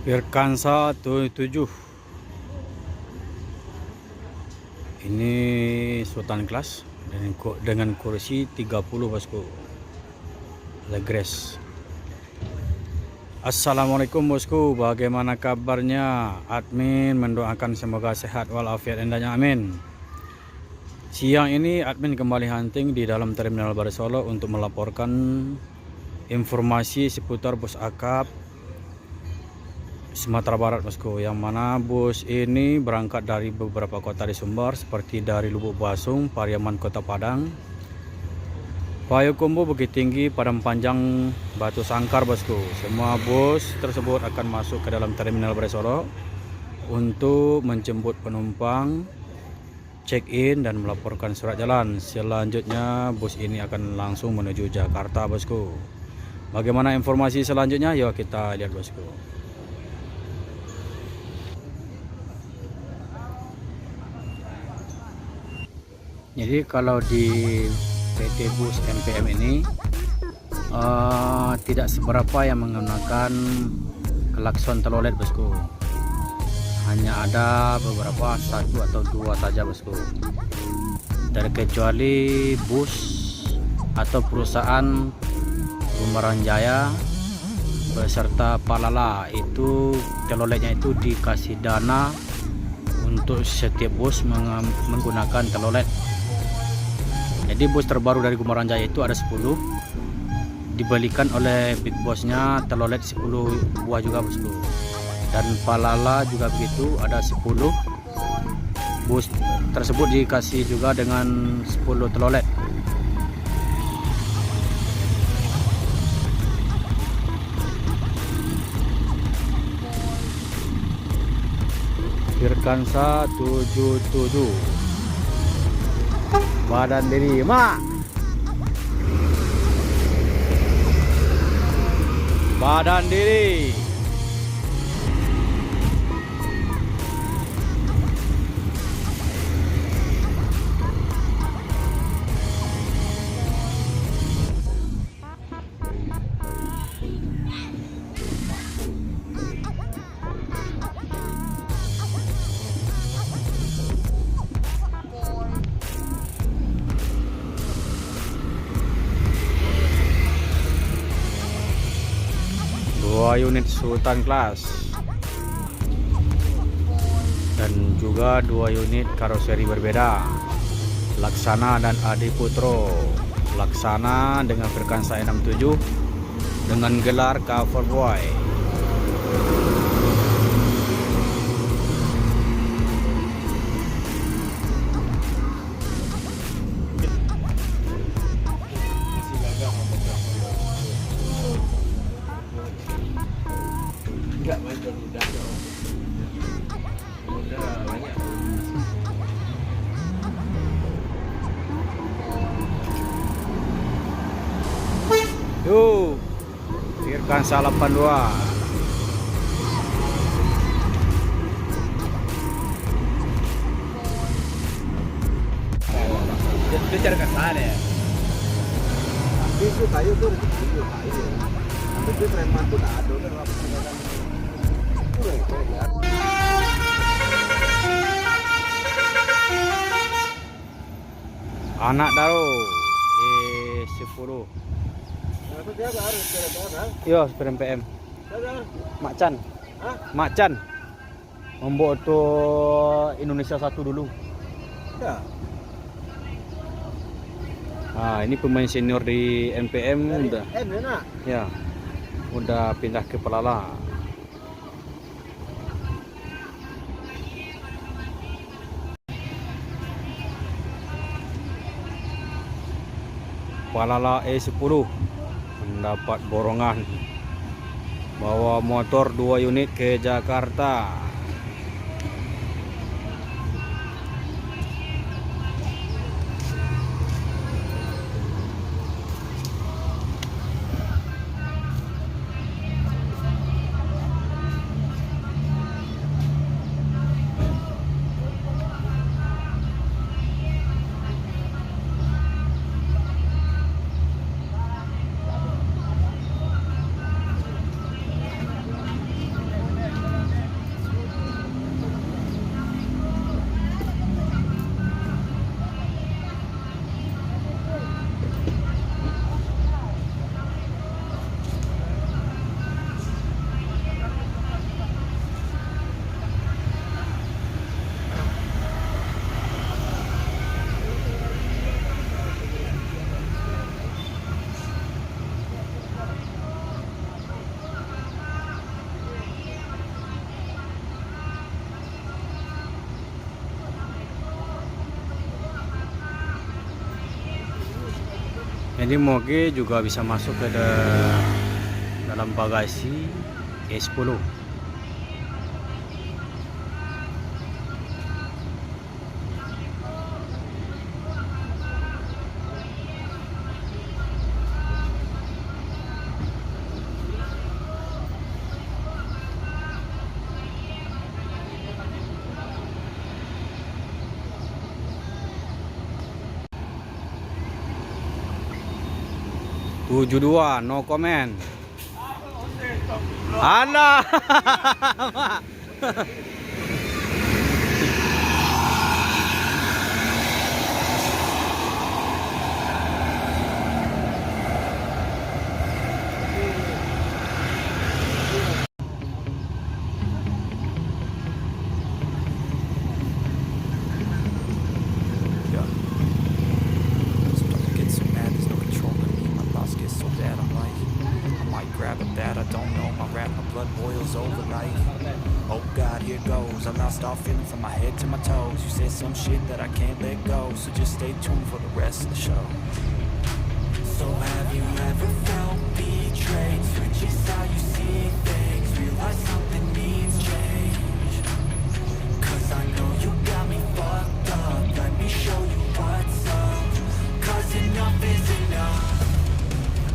Firkansa 7. Ini Sultan Class dengan kursi 30 bosku. Legres. Assalamualaikum bosku, bagaimana kabarnya? Admin mendoakan semoga sehat walafiat endanya, amin. Siang ini admin kembali hunting di dalam terminal Baru Solo untuk melaporkan informasi seputar bus akap Sumatera Barat bosku, yang mana bus ini berangkat dari beberapa kota di Sumbar seperti dari Lubuk Basung, Pariaman, Kota Padang, Payakumbuh, Bukit Tinggi, Padang Panjang, Batu Sangkar bosku. Semua bus tersebut akan masuk ke dalam terminal Baru Solo untuk menjemput penumpang, check-in dan melaporkan surat jalan. Selanjutnya bus ini akan langsung menuju Jakarta bosku. Bagaimana informasi selanjutnya? Yuk kita lihat bosku. Jadi kalau di PT Bus MPM ini tidak seberapa yang menggunakan klakson telolet bosku. Hanya ada beberapa, 1 atau 2 saja bosku. Terkecuali bus atau perusahaan Gumaran Jaya beserta Palala, itu teloletnya itu dikasih dana untuk setiap bus menggunakan telolet. Jadi bus terbaru dari Gumaran Jaya itu ada 10, dibelikan oleh big bossnya telolet 10 buah juga bosku. Dan Palala juga begitu, ada 10 bus tersebut dikasih juga dengan 10 telolet. Firkansa 77. Badan diri, mak. Badan diri. Dua unit Sultan Class dan juga 2 unit karoseri berbeda, Laksana dan Adi Putro. Laksana dengan Firkansa 67 dengan gelar cover boy. Tuh, Firkansa 82. Dia cari ke sana ya. Itu kayu tuh, itu kayu. Sampai dia preman tuh tak ada kan Anak Daro E10. Yo, super MPM. Macan. Macan. Membawa tuh Indonesia 1 dulu. Ya. Nah, ini pemain senior di MPM udah. Ya. Udah pindah ke Palala. Palala E10 mendapat borongan bawa motor 2 unit ke Jakarta. Ini moge juga bisa masuk ke dalam bagasi E10. Tujuh dua, no comment. Alah. Yeah. Sometimes I get so mad, there's no controlling me. My thoughts get so bad, I'm like, I might grab a bat, I don't know. My rap, my blood boils over like, oh God, here goes. I lost all feeling from my head to my toes. You said some shit that I can't let go, so just stay tuned for the rest of the show. So have you ever felt betrayed? Switches how you see things, realize something needs change. Cause I know you got me fucked up, let me show you what's up. Cause enough is enough.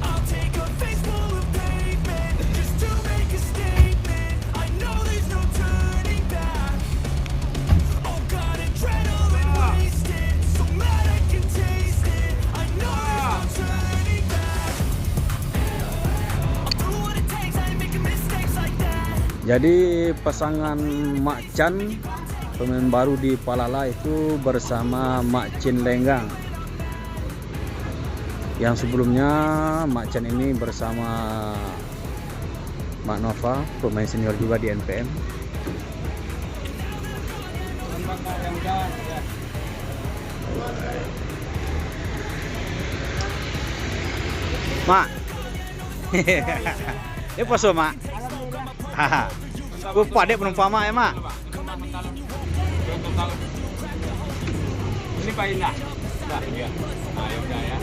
I'll take a face full of pavement just to make a statement. I know there's no turning back. Oh God, adrenaline wasted, so mad I can taste it. I know there's no turning back. I'll do what it takes, I ain't making mistakes like that. Jadi pasangan Mak Chan, pemain baru di Palala itu bersama Mak Chin Lenggang. Yang sebelumnya Mak Chan ini bersama Mak Nova, pemain senior juga di NPM. Mak. Ini poso, Mak. Haha. Gue padek penumpang Mak ya, Mak. Ini Pak Indah. Udah, iya. Ayo udah ya.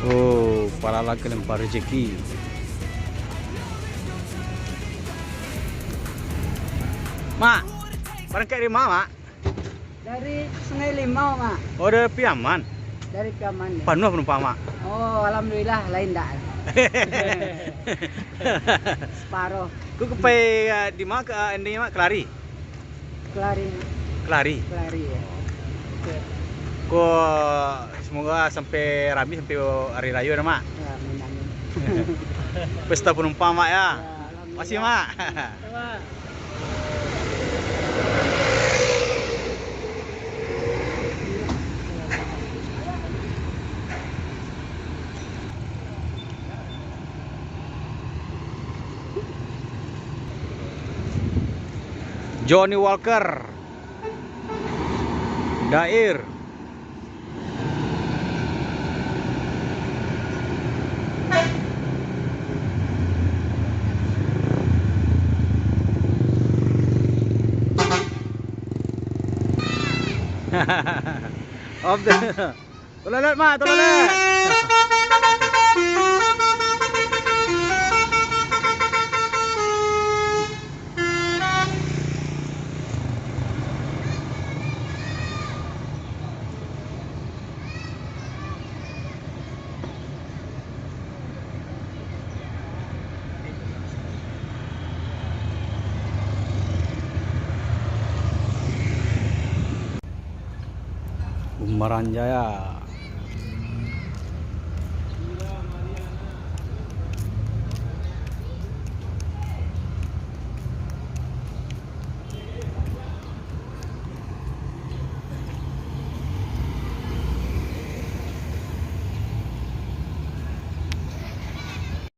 Oh, Palala kelempar rezeki. Mak, barang dari mana, Mak? Dari Sungai Limau, Mak. Oh, dari Piaman. Dari Piaman. Ya. Penuh penumpang, Mak. Oh, alhamdulillah lain dah. Separuh. Ku kepai di mana ke endingnya, Mak? Kelari. Kelari. Kelari. Kelari ya. Ku semoga sampai Rabi sampai hari raya dah, Mak. Ya, amin. Pesta penumpang, Mak ya. Ya, alhamdulillah. Masih, Mak. Ya, Mak. Johnny Walker, Dair. Of the toilet, Mak, toilet. Bumaran Jaya.